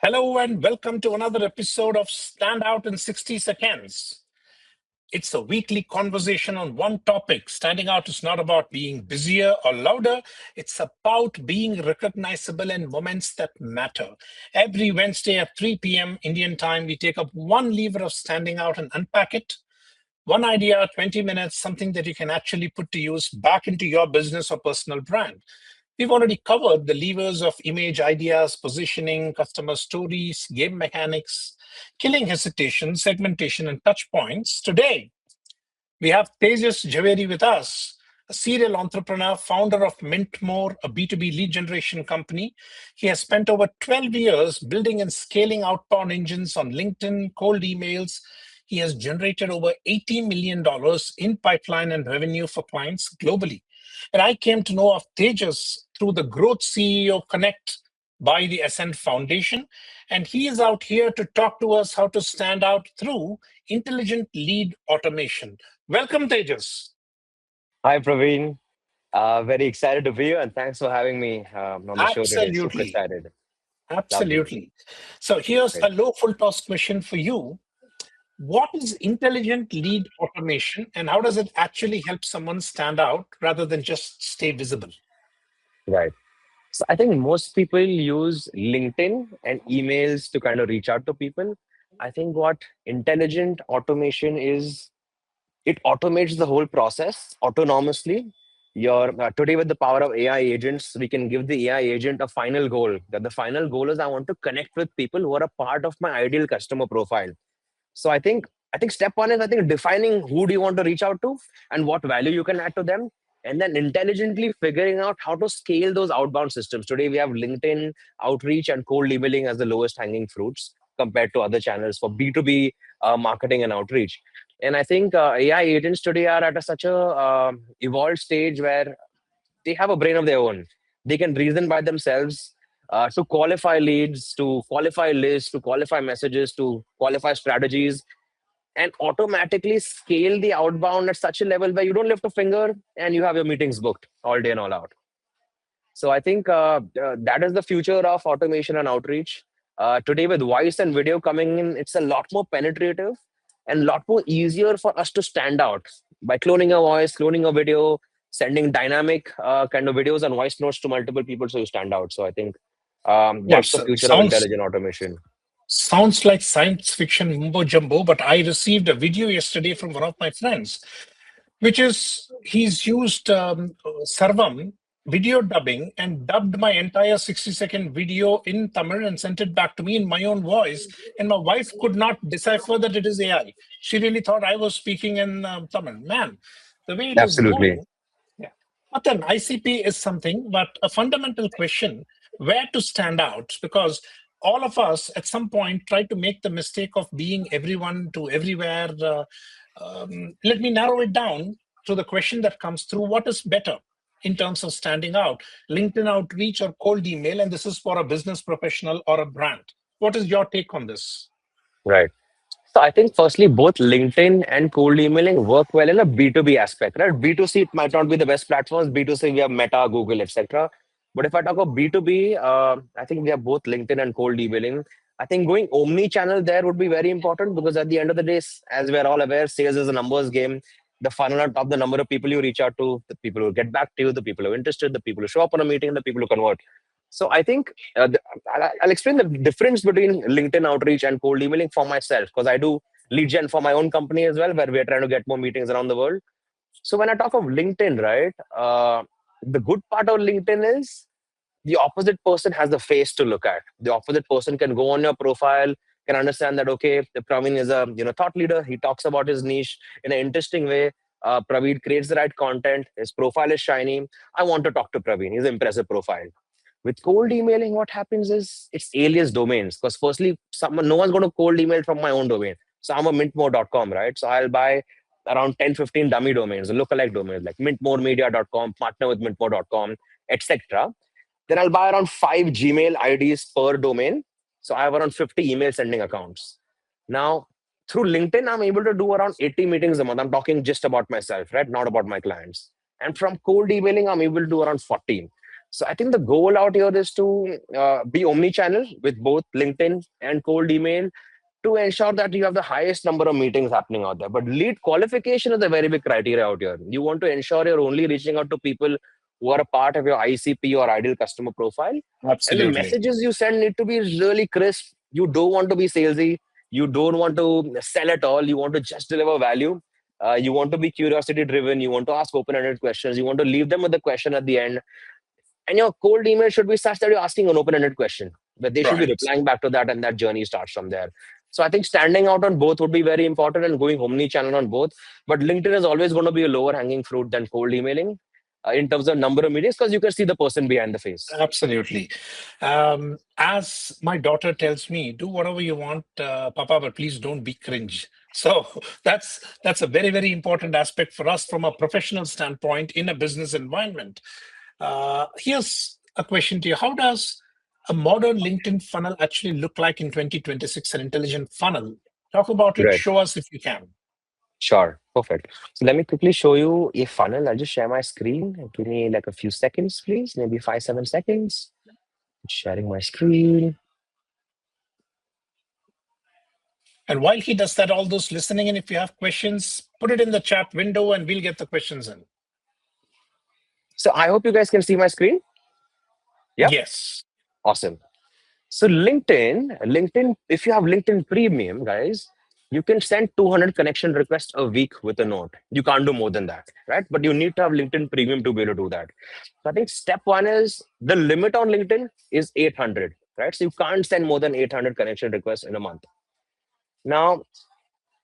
Hello and welcome to another episode of Stand Out in 60 Seconds. It's a weekly conversation on one topic. Standing out is not about being busier or louder, it's about being recognizable in moments that matter. Every Wednesday at 3 p.m. Indian time, we take up one lever of standing out and unpack it. One idea, 20 minutes, something that you can actually put to use back into your business or personal brand. We've already covered the levers of image, ideas, positioning, customer stories, game mechanics, killing hesitation, segmentation, and touch points. Today, we have Tejas Jhaveri with us, a serial entrepreneur, founder of Mintmore, a B2B lead generation company. He has spent over 12 years building and scaling outbound engines on LinkedIn, cold emails. He has generated over $80 million in pipeline and revenue for clients globally. And I came to know of Tejas through the Growth CEO Connect by the Ascent Foundation. And he is out here to talk to us how to stand out through intelligent lead automation. Welcome, Tejas. Hi, Praveen. Very excited to be here, and thanks for having me on the show today. Super Absolutely. excited. Lovely. Absolutely. So here's Great. a low full toss question for you. What is intelligent lead automation and how does it actually help someone stand out rather than just stay visible? Right. So I think most people use LinkedIn and emails to kind of reach out to people. I think what intelligent automation is, it automates the whole process autonomously. Today with the power of AI agents, we can give the AI agent a final goal. That the final goal is I want to connect with people who are a part of my ideal customer profile. So I think step one is I think defining who do you want to reach out to and what value you can add to them, and then intelligently figuring out how to scale those outbound systems. Today we have LinkedIn outreach and cold emailing as the lowest hanging fruits compared to other channels for B2B marketing and outreach. And I think AI agents today are at such a evolved stage where they have a brain of their own. They can reason by themselves to qualify leads, to qualify lists, to qualify messages, to qualify strategies, and automatically scale the outbound at such a level where you don't lift a finger and you have your meetings booked all day and all out. So I think that is the future of automation and outreach. Today, with voice and video coming in, it's a lot more penetrative and a lot more easier for us to stand out by cloning a voice, cloning a video, sending dynamic kind of videos and voice notes to multiple people so you stand out. So I think that's Yes, the future of sounds intelligent automation. sounds like science fiction mumbo jumbo, but I received a video yesterday from one of my friends, which is he's used Sarvam video dubbing and dubbed my entire 60-second video in Tamil and sent it back to me in my own voice. And my wife could not decipher that it is AI. She really thought I was speaking in Tamil. Man, the way it is Absolutely. going. Yeah. But an ICP is something, but a fundamental question where to stand out because all of us at some point try to make the mistake of being everyone to everywhere. Let me narrow it down to the question that comes through: what is better in terms of standing out, LinkedIn outreach or cold email? And this is for a business professional or a brand. What is your take on this? Right. So I think firstly, both LinkedIn and cold emailing work well in a B2B aspect, right? B2C, it might not be the best platforms. B2C, we have Meta, Google, etc. But if I talk about B2B, I think we have both LinkedIn and cold emailing. I think going omni-channel there would be very important because at the end of the day, as we're all aware, sales is a numbers game. The funnel on top, the number of people you reach out to, the people who get back to you, the people who are interested, the people who show up on a meeting, the people who convert. So I think I'll explain the difference between LinkedIn outreach and cold emailing for myself because I do lead gen for my own company as well, where we are trying to get more meetings around the world. So when I talk of LinkedIn, right, the good part of LinkedIn is the opposite person has the face to look at. The opposite person can go on your profile, can understand that okay, the Praveen is a thought leader. He talks about his niche in an interesting way. Praveen creates the right content. His profile is shiny. I want to talk to Praveen. He's an impressive profile. With cold emailing, what happens is it's alias domains. Because firstly, no one's going to cold email from my own domain. So I'm a mintmore.com, right? So I'll buy around 10, 15 dummy domains, lookalike domains like mintmoremedia.com, partner with mintmore.com, etc. Then I'll buy around 5 Gmail IDs per domain. So I have around 50 email sending accounts. Now, through LinkedIn, I'm able to do around 80 meetings a month. I'm talking just about myself, right? Not about my clients. And from cold emailing, I'm able to do around 14. So I think the goal out here is to be omni-channel with both LinkedIn and cold email to ensure that you have the highest number of meetings happening out there. But lead qualification is a very big criteria out here. You want to ensure you're only reaching out to people who are a part of your ICP or ideal customer profile. And the Absolutely. messages you send need to be really crisp. You don't want to be salesy. You don't want to sell at all. You want to just deliver value. You want to be curiosity driven. You want to ask open-ended questions. You want to leave them with a question at the end. And your cold email should be such that you're asking an open-ended question, but they should be Right. replying back to that, and that journey starts from there. So I think standing out on both would be very important and going omni-channel on both. But LinkedIn is always going to be a lower hanging fruit than cold emailing in terms of number of meetings because you can see the person behind the face. Absolutely. As my daughter tells me, do whatever you want, Papa, but please don't be cringe. So that's a very, very important aspect for us from a professional standpoint in a business environment. Here's a question to you. How does a modern LinkedIn funnel actually look like in 2026, an intelligent funnel? Talk about it. Right. Show us if you can. Sure. Perfect. So let me quickly show you a funnel. I'll just share my screen. Give me like a few seconds, please. Maybe 5, 7 seconds. Sharing my screen. And while he does that, all those listening in, if you have questions, put it in the chat window and we'll get the questions in. So I hope you guys can see my screen. Yeah. Yes. Awesome. So LinkedIn, if you have LinkedIn Premium, guys, you can send 200 connection requests a week with a note. You can't do more than that, right? But you need to have LinkedIn Premium to be able to do that. So I think step one is the limit on LinkedIn is 800, right? So you can't send more than 800 connection requests in a month. Now,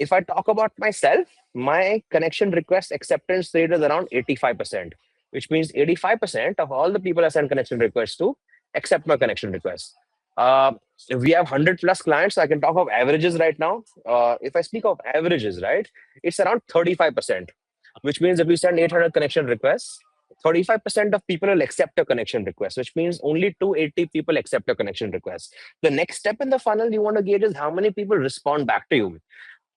if I talk about myself, my connection request acceptance rate is around 85%, which means 85% of all the people I send connection requests to accept my connection request. Uh, we have 100 plus clients, so I can talk of averages right now. If I speak of averages, right, it's around 35%, which means if you send 800 connection requests, 35% of people will accept a connection request, which means only 280 people accept a connection request. The next step in the funnel you want to gauge is how many people respond back to you.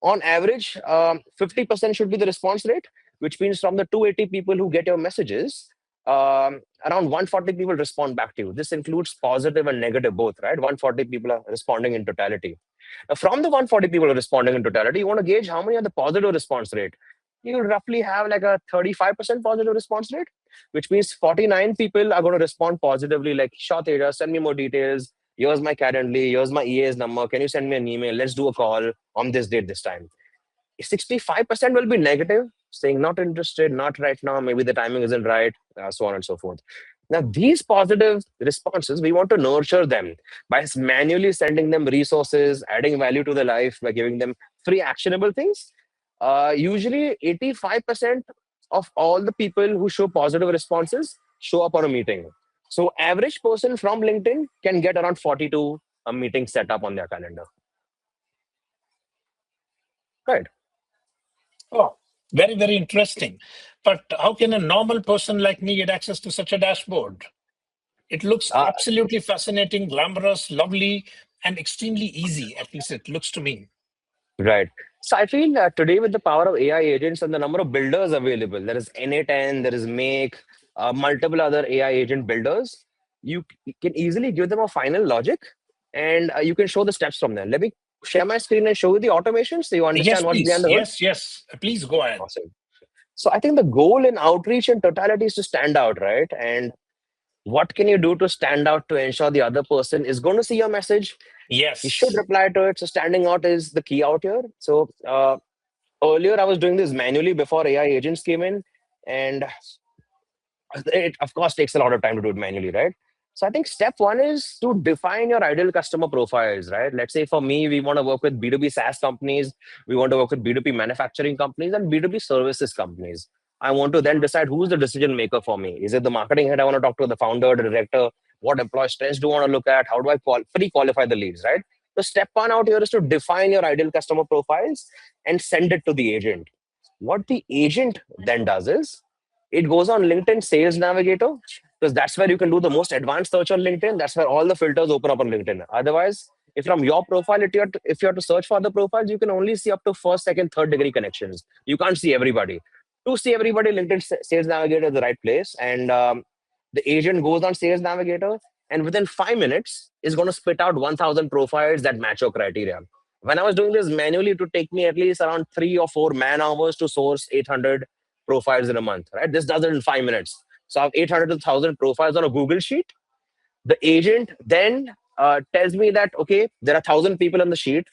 On average, 50% should be the response rate, which means from the 280 people who get your messages, around 140 people respond back to you. This includes positive and negative both, right? 140 people are responding in totality. Now, from the 140 people responding in totality, you want to gauge how many are the positive response rate. You roughly have like a 35% positive response rate, which means 49 people are going to respond positively, like, sure, Tejas, send me more details. Here's my Calendly, here's my EA's number. Can you send me an email? Let's do a call on this date, this time. 65% will be negative, saying not interested, not right now, maybe the timing isn't right, so on and so forth. Now, these positive responses, we want to nurture them by manually sending them resources, adding value to their life by giving them free actionable things. Usually, 85% of all the people who show positive responses show up on a meeting. So, average person from LinkedIn can get around 42 a meeting set up on their calendar. Right. Oh, very, very interesting. But how can a normal person like me get access to such a dashboard? It looks Uh, absolutely fascinating, glamorous, lovely, and extremely easy. At least it looks to me. Right. So I feel that today with the power of AI agents and the number of builders available, there is NA10, there is Make, multiple other AI agent builders. You can easily give them a final logic, and you can show the steps from there. Let me share my screen and show you the automation so you Yes, understand what's please. behind the hood. Yes, yes. Please go ahead. Awesome. So I think the goal in outreach and totality is to stand out, right? And what can you do to stand out to ensure the other person is going to see your message? You should Yes. reply to it. So standing out is the key out here. So earlier, I was doing this manually before AI agents came in, and it of course takes a lot of time to do it manually, right? So I think step one is to define your ideal customer profiles, right? Let's say for me, we want to work with B2B SaaS companies, we want to work with B2B manufacturing companies and B2B services companies. I want to then decide who's the decision maker for me. Is it the marketing head? I want to talk to the founder, the director. What employee strengths do I want to look at? How do I pre-qualify the leads, right? So step one out here is to define your ideal customer profiles and send it to the agent. What the agent then does is it goes on LinkedIn Sales Navigator because that's where you can do the most advanced search on LinkedIn. That's where all the filters open up on LinkedIn. Otherwise, if from your profile, if you have to search for the profiles, you can only see up to first, second, third degree connections. You can't see everybody. To see everybody, LinkedIn Sales Navigator is the right place. And The agent goes on Sales Navigator, and within 5 minutes is going to spit out 1,000 profiles that match your criteria. When I was doing this manually, it would take me at least around 3 or 4 man hours to source 800 profiles in a month. Right? This does it in 5 minutes. So I have 800 to 1,000 profiles on a Google sheet. The agent then tells me that okay, there are 1,000 people on the sheet.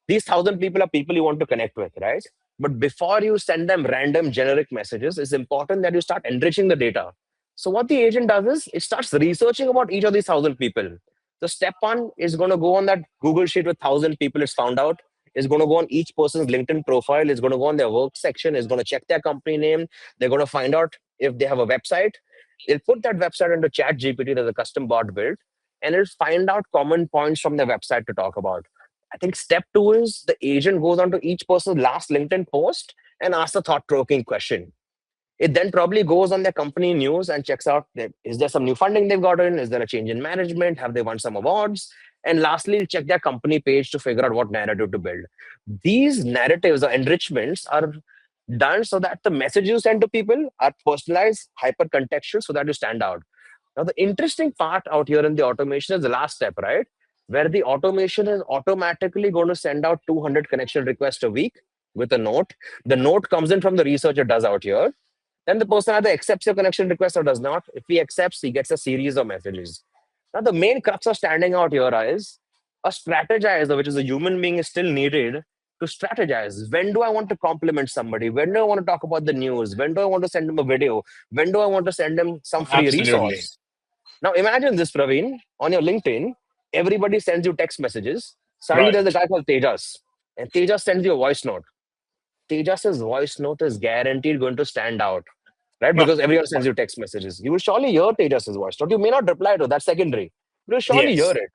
These 1,000 people are people you want to connect with, right? But before you send them random generic messages, it's important that you start enriching the data. So what the agent does is it starts researching about each of these 1,000 people. So step one is going to go on that Google sheet with 1,000 people it's found out. Is going to go on each person's LinkedIn profile. Is going to go on their work section. Is going to check their company name. They're going to find out if they have a website. They'll put that website into Chat GPT. There's a custom bot built, and it'll find out common points from their website to talk about. I think step two is the agent goes on to each person's last LinkedIn post and asks a thought provoking question. It then probably goes on their company news and checks out is there some new funding they've gotten? Is there a change in management? Have they won some awards? And lastly, check their company page to figure out what narrative to build. These narratives or enrichments are done so that the message you send to people are personalized, hyper contextual, so that you stand out. Now, the interesting part out here in the automation is the last step, right? Where the automation is automatically going to send out 200 connection requests a week with a note. The note comes in from the researcher does out here. Then the person either accepts your connection request or does not. If he accepts, he gets a series of messages. Now, the main crux of standing out here is a strategizer, which is a human being, is still needed to strategize. When do I want to compliment somebody? When do I want to talk about the news? When do I want to send them a video? When do I want to send them some free Absolutely. resource? Now imagine this, Praveen, on your LinkedIn, everybody sends you text messages. Suddenly there's a Right. guy called Tejas, and Tejas sends you a voice note. Tejas's voice note is guaranteed going to stand out, right? Right. Because everyone sends you text messages. You will surely hear Tejas's voice note. You may not reply to that's secondary. You will surely hear Yes. it.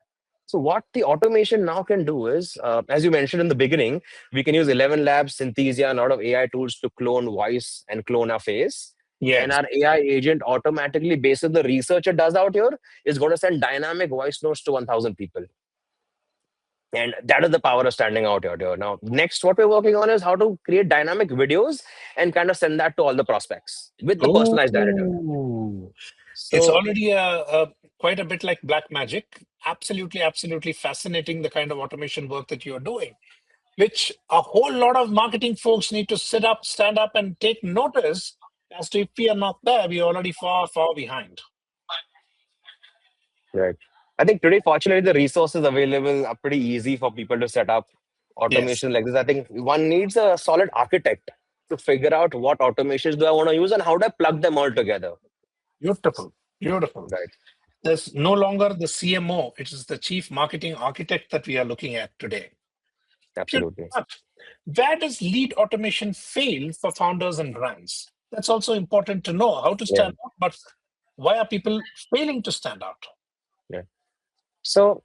So what the automation now can do is, as you mentioned in the beginning, we can use 11 Labs, Synthesia, and a lot of AI tools to clone voice and clone our face. And Yes. our AI agent automatically, based on the research it does out here, is going to send dynamic voice notes to 1,000 people. And that is the power of standing out here. Now, next, what we're working on is how to create dynamic videos and kind of send that to all the prospects with the personalized narrative. Oh, it's So, already quite a bit like black magic. Absolutely, absolutely fascinating the kind of automation work that you're doing, which a whole lot of marketing folks need to sit up, stand up, and take notice as to if we are not there, we're already far, far behind. right. I think today, fortunately, the resources available are pretty easy for people to set up Yes. automation like this. I think one needs a solid architect to figure out what automations do I want to use and how do I plug them all together. Beautiful. Beautiful. Right. There's no longer the CMO, it is the chief marketing architect that we are looking at today. Absolutely. But where does lead automation fail for founders and brands? That's also important to know how to Yeah. stand out, but why are people failing to stand out? Yeah. So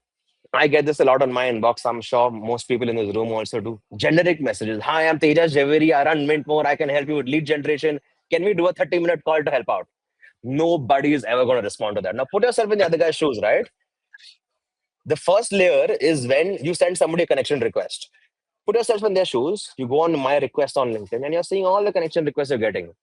I get this a lot on my inbox. I'm sure most people in this room also do. Generic messages. Hi, I'm Tejas Jhaveri. I run Mint More. I can help you with lead generation. Can we do a 30-minute call to help out? Nobody is ever going to respond to that. Now put yourself in the other guy's shoes, right? The first layer is when you send somebody a connection request. Put yourself in their shoes. You go on my request on LinkedIn and you're seeing all the connection requests you're getting.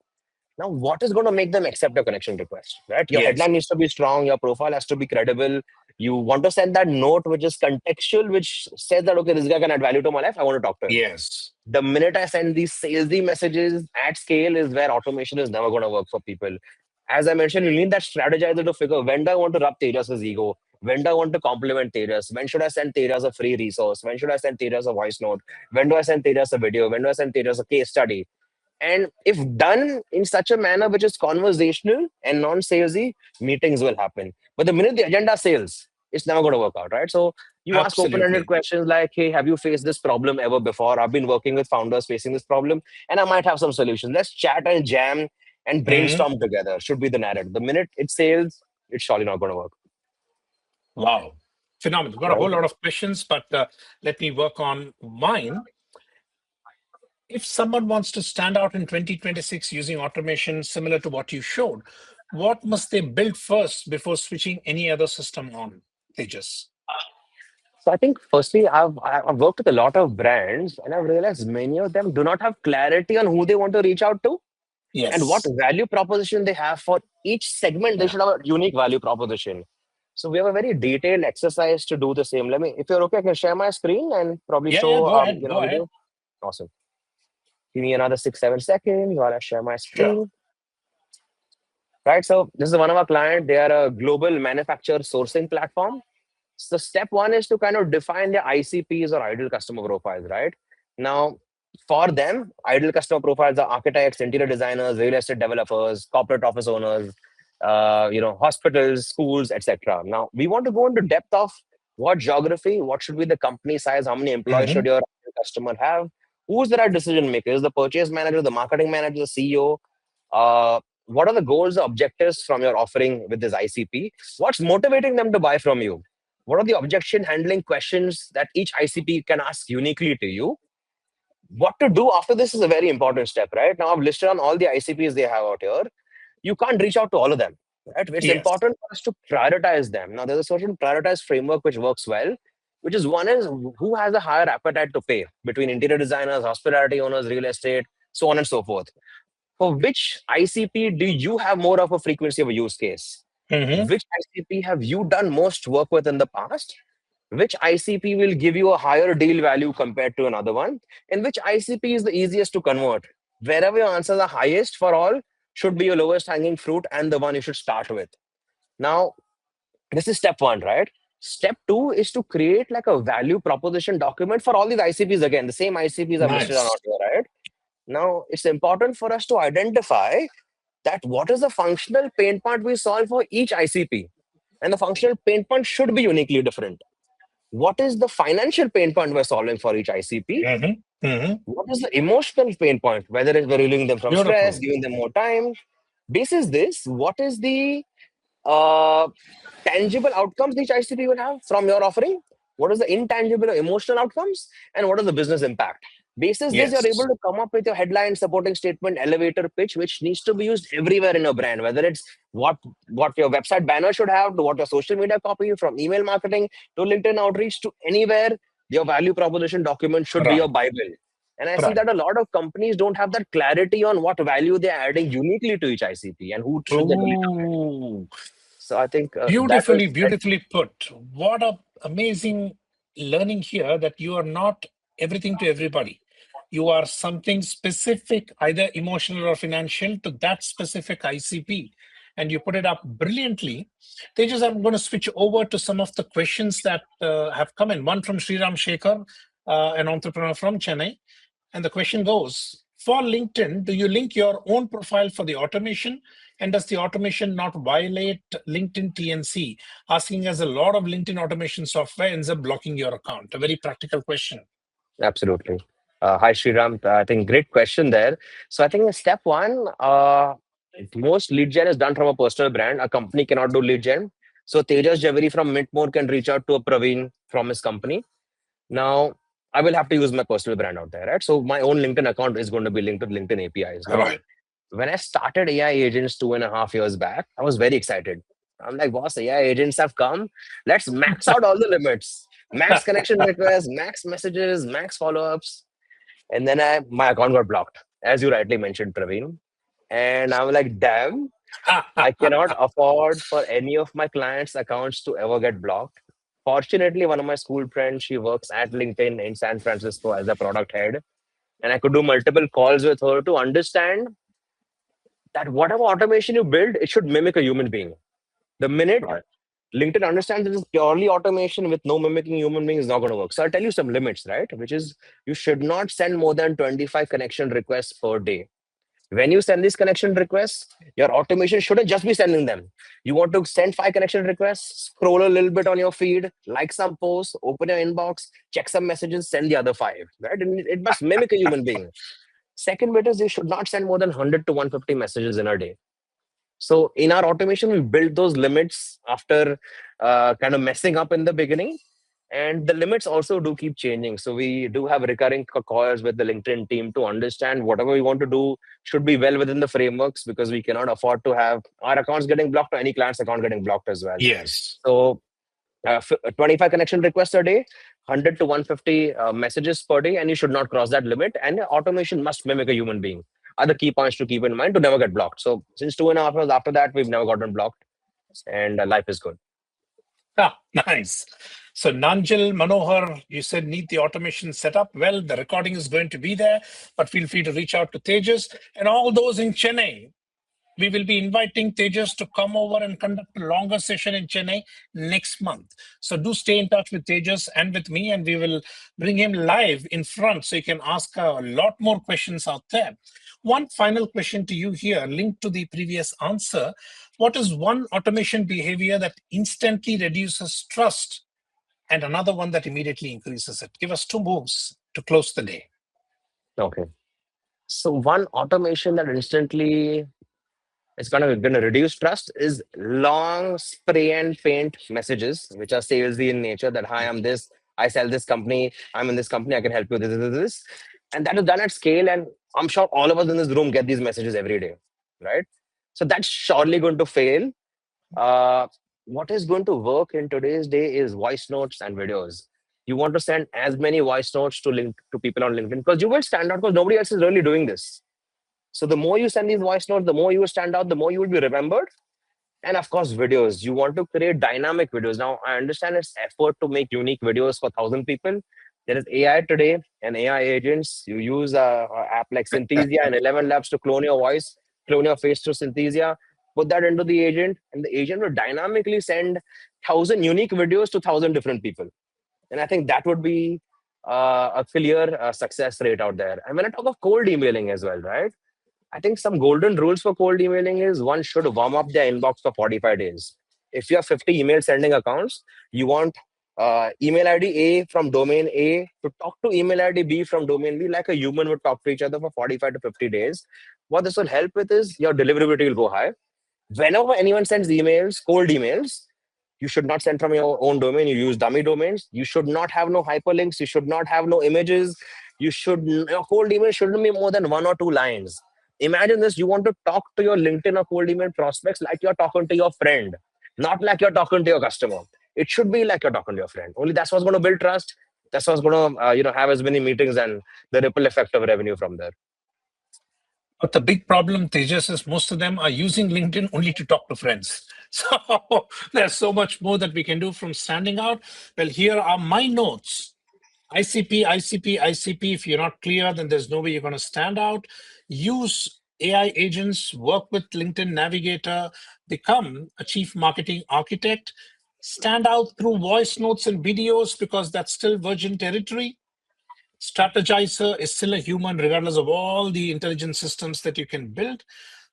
Now, what is going to make them accept a connection request, right? Your Yes, headline needs to be strong. Your profile has to be credible. You want to send that note which is contextual, which says that, okay, this guy can add value to my life. I want to talk to him. yes, The minute I send these salesy messages at scale is where automation is never going to work for people. As I mentioned, you need that strategizer to figure when do I want to rub Tejas' ego? When do I want to compliment Tejas? When should I send Tejas a free resource? When should I send Tejas a voice note? When do I send Tejas a video? When do I send Tejas a case study? And if done in such a manner which is conversational and non-salesy, meetings will happen. But the minute the agenda sales, it's never going to work out, right? So you ask open-ended absolutely. questions like, hey, have you faced this problem ever before? I've been working with founders facing this problem, and I might have some solutions. Let's chat and jam and Mhm. brainstorm together. Should be the narrative. The minute it sales, it's surely not going to work, Wow. Phenomenal. Got a right? whole lot of questions, but let me work on mine. If someone wants to stand out in 2026 using automation similar to what you showed, what must they build first before switching any other system on? Tejas. So I think firstly, I've worked with a lot of brands, and I've realized many of them do not have clarity on who they want to reach out to. and what Yes. value proposition they have for each segment. They Yeah. should have a unique value proposition. So we have a very detailed exercise to do the same. Let me, if you're okay, I can share my screen and probably Yeah. Yeah. show, Go ahead. Go ahead. video. Awesome. Give me another 6, 7 seconds while I share my Sure. screen. Right. So this is one of our clients. They are a global manufacturer sourcing platform. So step one is to kind of define the ICPs or ideal customer profiles, right? Now, for them, ideal customer profiles are architects, interior designers, real estate developers, corporate office owners, hospitals, schools, etc. Now, we want to go into depth of what geography, what should be the company size, how many employees should Hmm. your customer have, who's the right decision maker, is the purchase manager, the marketing manager, the CEO, what are the goals, the objectives from your offering with this ICP? What's motivating them to buy from you? What are the objection handling questions that each ICP can ask uniquely to you? What to do after this is a very important step, right? Now I've listed on all the ICPs they have out here. You can't reach out to all of them, right? It's Yes. important for us to prioritize them. Now there's a certain prioritized framework which works well, which is one is who has a higher appetite to pay between interior designers, hospitality owners, real estate, so on and so forth. For which ICP do you have more of a frequency of a use case? Hmm. Which ICP have you done most work with in the past? Which ICP will give you a higher deal value compared to another one? And which ICP is the easiest to convert? Wherever your answers are highest for all should be your lowest hanging fruit and the one you should start with. Now, this is step one, right? Step two is to create like a value proposition document for all these ICPs. Again, the same ICPs I've listed on Nice. out here, right? Now, it's important for us to identify that what is the functional pain point we solve for each ICP. And the functional pain point should be uniquely different. What is the financial pain point we're solving for each ICP? Hmm. Hmm. What is the emotional pain point? Whether it's we're relieving them from stress, Beautiful. giving them more time. Basis this, what is the uh, tangible outcomes each ICP will have from your offering? What is the intangible or emotional outcomes? And what is the business impact? Basis this, you're able Yes. to come up with your headline, supporting statement, elevator pitch, which needs to be used everywhere in your brand, whether it's what your website banner should have, to what your social media copy, from email marketing to LinkedIn outreach to anywhere, your value proposition document should be your Right. Bible. And I see Right. that a lot of companies don't have that clarity on what value they're adding uniquely to each ICP and who should they deliver with. Ooh. So I think that was Beautifully, beautifully put. What a amazing learning here that you are not everything to everybody. You are something specific, either emotional or financial, to that specific ICP. And you put it up brilliantly. Tejas, I'm going to switch over to some of the questions that have come in. One from Sriram Shekhar, an entrepreneur from Chennai. And the question goes, for LinkedIn, do you link your own profile for the automation? And does the automation not violate LinkedIn TNC? Asking as a lot of LinkedIn automation software ends up blocking your account. A very practical question. absolutely. Hi, Sriram. I think great question there. So I think in step one, most lead gen is done from a personal brand. A company cannot do lead gen. So Tejas Jhaveri from Mintmore can reach out to a Praveen from his company. Now, I will have to use my personal brand out there, right? So my own LinkedIn account is going to be linked to LinkedIn APIs. Now, Right. when I started AI agents 2.5 years back, I was very excited. I'm like, boss, AI agents have come. Let's max out all the limits. Max connection requests, max messages, max follow-ups. And then my account got blocked, as you rightly mentioned, Praveen. And I'm like, damn, I cannot afford for any of my clients' accounts to ever get blocked. Fortunately, one of my school friends, she works at LinkedIn in San Francisco as a product head. And I could do multiple calls with her to understand that whatever automation you build, it should mimic a human being. The minute Right. LinkedIn understands this is purely automation with no mimicking human being is not going to work. So I'll tell you some limits, right? Which is you should not send more than 25 connection requests per day. When you send these connection requests, your automation shouldn't just be sending them. You want to send 5 connection requests, scroll a little bit on your feed, like some posts, open your inbox, check some messages, send the other five, right? And it must mimic a human being. Second bit is you should not send more than 100 to 150 messages in a day. So in our automation, we built those limits after kind of messing up in the beginning. And the limits also do keep changing. So we do have recurring calls with the LinkedIn team to understand whatever we want to do should be well within the frameworks because we cannot afford to have our accounts getting blocked or any client's account getting blocked as well. Yes. So 25 connection requests a day, 100 to 150 messages per day, and you should not cross that limit. And automation must mimic a human being. are the key points to keep in mind to never get blocked. So since 2.5 years after that, we've never gotten blocked, and life is good. Ah, nice. So, Nanjil Manohar, you said need the automation set up. Well, the recording is going to be there, but feel free to reach out to Tejas and all those in Chennai. We will be inviting Tejas to come over and conduct a longer session in Chennai next month. So do stay in touch with Tejas and with me, and we will bring him live in front so you can ask a lot more questions out there. One final question to you here, linked to the previous answer. What is one automation behavior that instantly reduces trust and another one that immediately increases it? Give us two moves to close the day. Okay. So one automation that instantly is gonna reduce trust is long spray and paint messages, which are salesy in nature. That hi, I'm this, I sell this company, I'm in this company, I can help you with this. And that is done at scale. And I'm sure all of us in this room get these messages every day, right? So that's surely going to fail. Uh, what is going to work in today's day is voice notes and videos. You want to send as many voice notes to people on LinkedIn because you will stand out because nobody else is really doing this. So the more you send these voice notes, the more you will stand out, the more you will be remembered. And of course, videos. You want to create dynamic videos. Now, I understand it's effort to make unique videos for 1,000 people. There is AI today and AI agents. You use a app like Synthesia and 11 Labs to clone your voice, clone your face to Synthesia, put that into the agent, and the agent will dynamically send 1,000 unique videos to 1,000 different people. And I think that would be a clear success rate out there. And when I talk of cold emailing as well, right? I think some golden rules for cold emailing is one should warm up their inbox for 45 days. If you have 50 email sending accounts, you want email ID A from domain A to talk to email ID B from domain B like a human would talk to each other for 45 to 50 days. What this will help with is your deliverability will go high. Whenever anyone sends emails, cold emails, you should not send from your own domain. You use dummy domains. You should not have no hyperlinks. You should not have no images. Your cold email shouldn't be more than 1 or 2 lines. Imagine this: you want to talk to your LinkedIn or cold email prospects like you're talking to your friend, not like you're talking to your customer. It should be like you're talking to your friend. Only that's what's going to build trust. That's what's going to have as many meetings and the ripple effect of revenue from there. But the big problem, Tejas, is most of them are using LinkedIn only to talk to friends. So there's so much more that we can do from standing out. Well, here are my notes. ICP, ICP, ICP. If you're not clear, then there's no way you're going to stand out. Use AI agents, work with LinkedIn Navigator, become a chief marketing architect, stand out through voice notes and videos because that's still virgin territory. Strategizer is still a human, regardless of all the intelligent systems that you can build.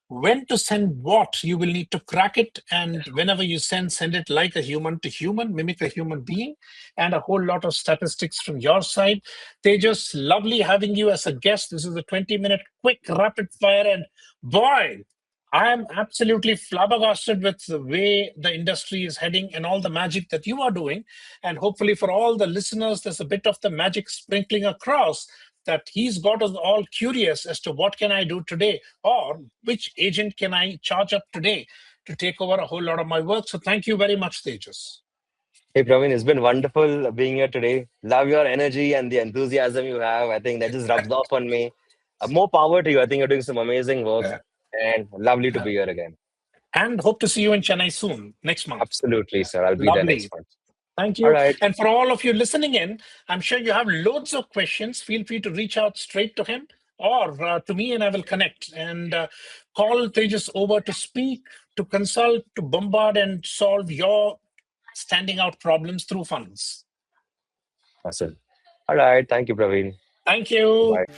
When to send what, you will need to crack it. And whenever you send it like a human to human, mimic a human being, and a whole lot of statistics from your side. Tejas, lovely having you as a guest. This is a 20-minute quick rapid fire. And boy, I am absolutely flabbergasted with the way the industry is heading and all the magic that you are doing. And hopefully, for all the listeners, there's a bit of the magic sprinkling across that he's got us all curious as to what can I do today or which agent can I charge up today to take over a whole lot of my work. So thank you very much, Tejas. Hey Praveen, it's been wonderful being here today. Love your energy and the enthusiasm you have. I think that just rubs off on me. More power to you. I think you're doing some amazing work Yeah. and lovely to be here again. And hope to see you in Chennai soon, next month. Absolutely, sir. I'll be there next Lovely. month. Thank All you. right. And for all of you listening in, I'm sure you have loads of questions. Feel free to reach out straight to him or to me, and I will connect and call Tejas over to speak, to consult, to bombard and solve your standing out problems through funnels. Awesome. All right. Thank you, Praveen. Thank you. Bye.